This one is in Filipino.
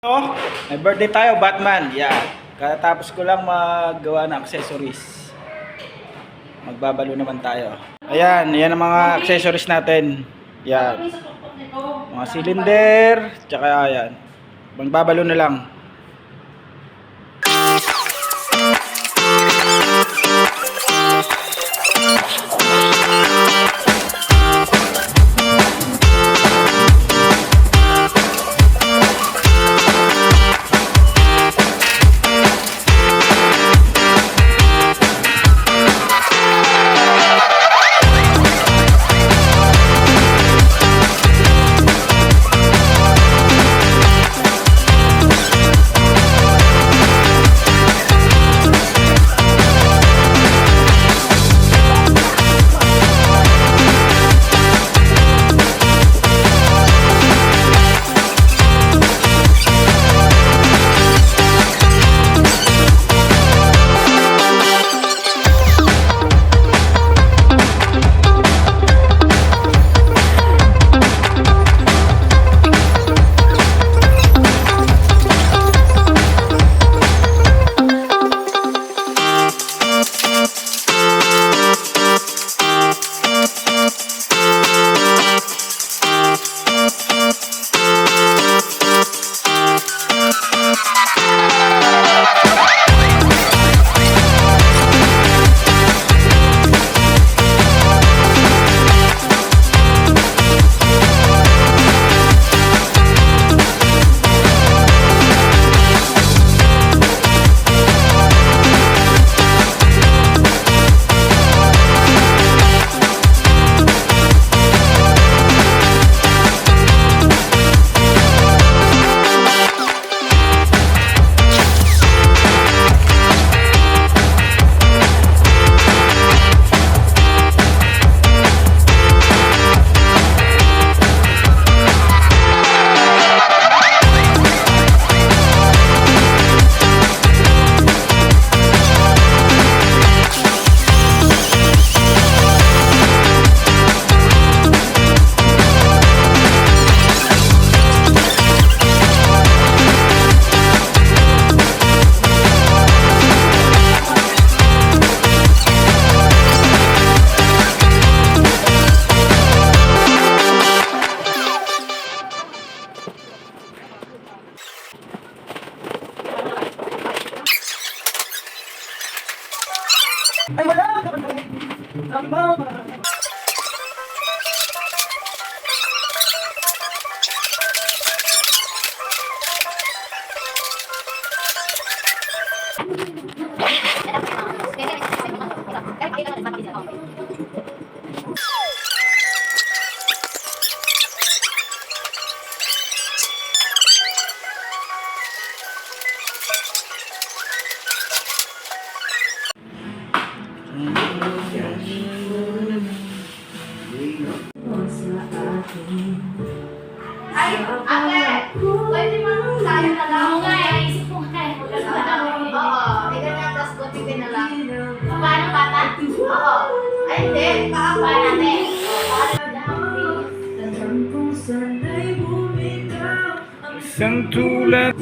Oh, may birthday tayo, Batman. Yan. Katapos ko lang maggawa ng accessories. Magbabalo naman tayo. Ayan, yan ang mga accessories natin. Yan. Mga cylinder, tsaka yan. Magbabalo na lang. Ay, wala! Ay, ate! Pwede man tayo na lang. Oo nga, isip ko nga. Oo, ikaw nga, tapos buti ka na lang. Paano bata? Oo. Ay, hindi. Paano natin? Isang tulad